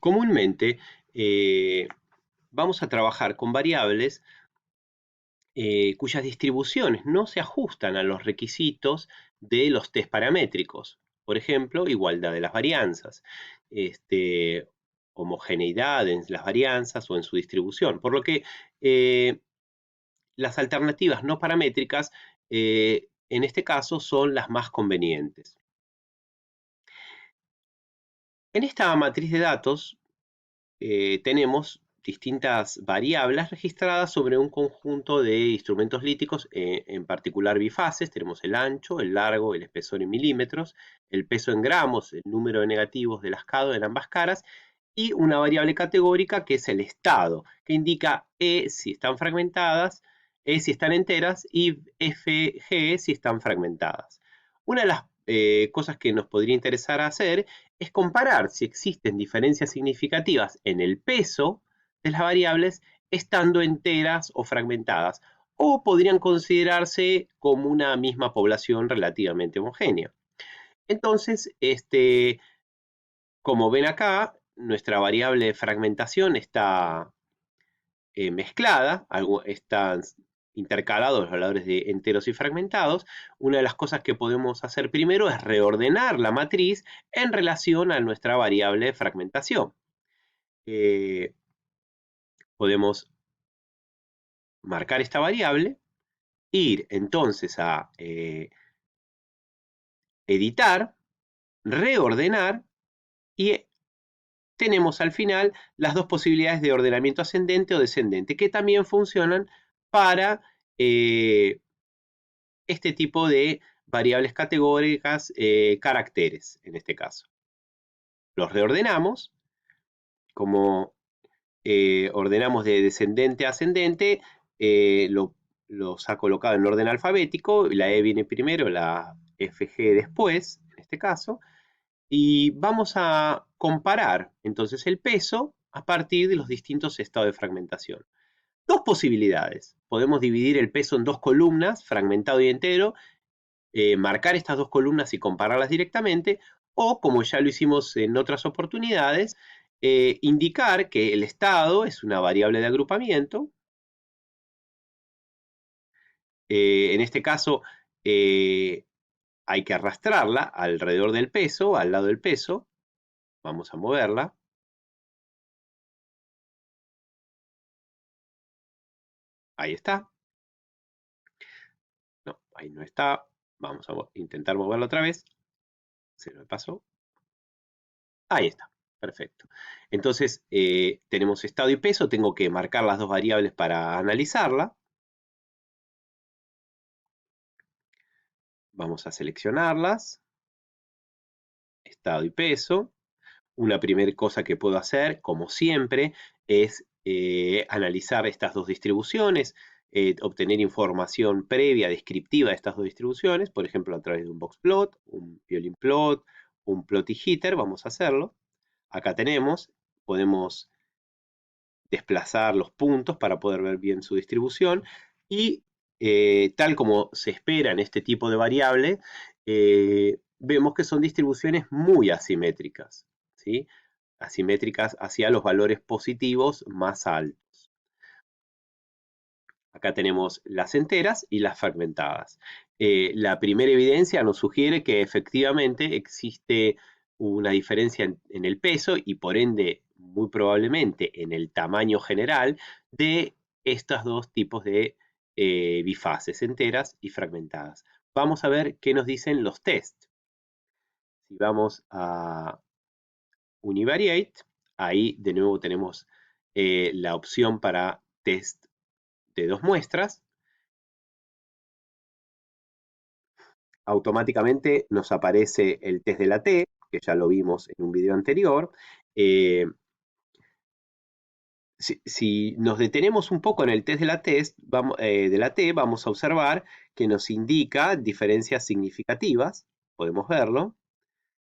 Comúnmente vamos a trabajar con variables cuyas distribuciones no se ajustan a los requisitos de los test paramétricos. Por ejemplo, igualdad de las varianzas, homogeneidad en las varianzas o en su distribución. Por lo que las alternativas no paramétricas en este caso son las más convenientes. En esta matriz de datos tenemos distintas variables registradas sobre un conjunto de instrumentos líticos, en particular bifaces. Tenemos el ancho, el largo, el espesor en milímetros, el peso en gramos, el número de negativos del ascado en ambas caras, y una variable categórica que es el estado, que indica E si están fragmentadas, E si están enteras y FG si están fragmentadas. Una de las cosas que nos podría interesar hacer es comparar si existen diferencias significativas en el peso de las variables estando enteras o fragmentadas, o podrían considerarse como una misma población relativamente homogénea. Entonces, como ven acá, nuestra variable de fragmentación está mezclada, están intercalados los valores de enteros y fragmentados. Una de las cosas que podemos hacer primero es reordenar la matriz en relación a nuestra variable de fragmentación. Podemos marcar esta variable, ir entonces a editar, reordenar y tenemos al final las dos posibilidades de ordenamiento ascendente o descendente que también funcionan para este tipo de variables categóricas, caracteres en este caso. Los reordenamos, como ordenamos de descendente a ascendente, los ha colocado en orden alfabético, la E viene primero, la FG después, en este caso, y vamos a comparar entonces el peso a partir de los distintos estados de fragmentación. Dos posibilidades. Podemos dividir el peso en dos columnas, fragmentado y entero, marcar estas dos columnas y compararlas directamente, o como ya lo hicimos en otras oportunidades, indicar que el estado es una variable de agrupamiento. En este caso hay que arrastrarla alrededor del peso, al lado del peso. Vamos a moverla. Ahí está. No, ahí no está. Vamos a intentar moverla otra vez. Se me pasó. Ahí está. Perfecto. Entonces, tenemos estado y peso. Tengo que marcar las dos variables para analizarla. Vamos a seleccionarlas. Estado y peso. Una primera cosa que puedo hacer, como siempre, es analizar estas dos distribuciones, obtener información previa, descriptiva de estas dos distribuciones, por ejemplo, a través de un boxplot, un violin plot, un plotty heater, vamos a hacerlo. Acá tenemos, podemos desplazar los puntos para poder ver bien su distribución y tal como se espera en este tipo de variable, vemos que son distribuciones muy asimétricas, ¿sí? Asimétricas hacia los valores positivos más altos. Acá tenemos las enteras y las fragmentadas. La primera evidencia nos sugiere que efectivamente existe una diferencia en el peso y por ende muy probablemente en el tamaño general de estos dos tipos de bifaces, enteras y fragmentadas. Vamos a ver qué nos dicen los test. Si vamos a Univariate, ahí de nuevo tenemos la opción para test de dos muestras. Automáticamente nos aparece el test de la T, que ya lo vimos en un video anterior. Si nos detenemos un poco en el test de la T, vamos a observar que nos indica diferencias significativas. Podemos verlo.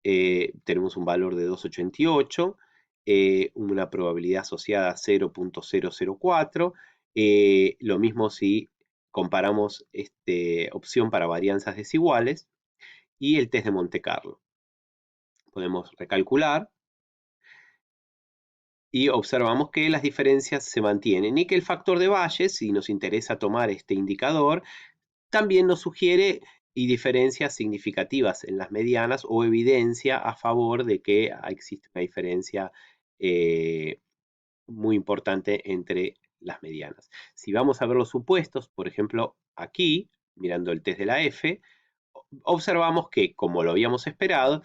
Tenemos un valor de 2,88, una probabilidad asociada 0,004. Lo mismo si comparamos esta opción para varianzas desiguales y el test de Monte Carlo. Podemos recalcular y observamos que las diferencias se mantienen y que el factor de Bayes, si nos interesa tomar este indicador, también nos sugiere y diferencias significativas en las medianas o evidencia a favor de que existe una diferencia muy importante entre las medianas. Si vamos a ver los supuestos, por ejemplo, aquí, mirando el test de la F, observamos que, como lo habíamos esperado,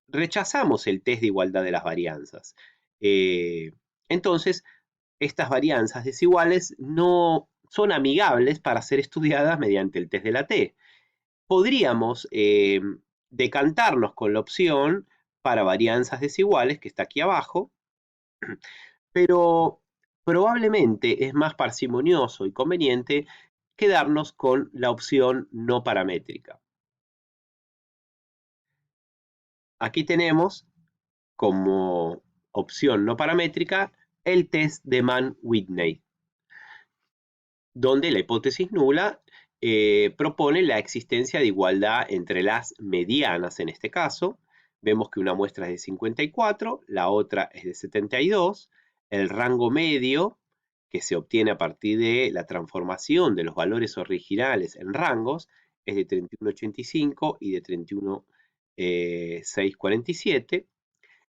rechazamos el test de igualdad de las varianzas. Entonces, estas varianzas desiguales no son amigables para ser estudiadas mediante el test de la T. Podríamos decantarnos con la opción para varianzas desiguales, que está aquí abajo, pero probablemente es más parsimonioso y conveniente quedarnos con la opción no paramétrica. Aquí tenemos como opción no paramétrica el test de Mann-Whitney, donde la hipótesis nula propone la existencia de igualdad entre las medianas en este caso. Vemos que una muestra es de 54, la otra es de 72. El rango medio, que se obtiene a partir de la transformación de los valores originales en rangos, es de 31,85 y de 31,647.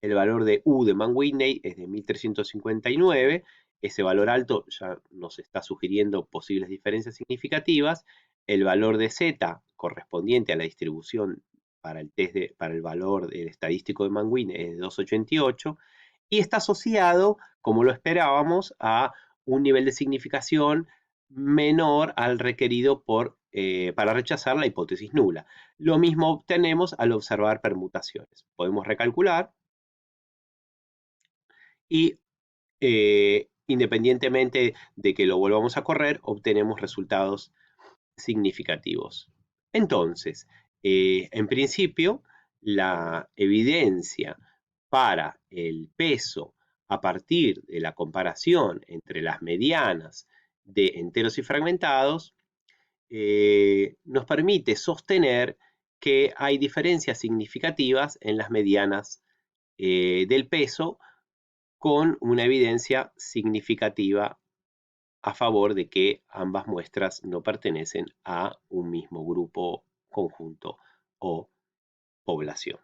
El valor de U de Mann-Whitney es de 1359. Ese valor alto ya nos está sugiriendo posibles diferencias significativas. El valor de Z correspondiente a la distribución para el valor del estadístico de Mann-Whitney es de 2,88 y está asociado, como lo esperábamos, a un nivel de significación menor al requerido para rechazar la hipótesis nula. Lo mismo obtenemos al observar permutaciones. Podemos recalcular y independientemente de que lo volvamos a correr, obtenemos resultados significativos. Entonces, en principio, la evidencia para el peso a partir de la comparación entre las medianas de enteros y fragmentados nos permite sostener que hay diferencias significativas en las medianas del peso con una evidencia significativa a favor de que ambas muestras no pertenecen a un mismo grupo, conjunto o población.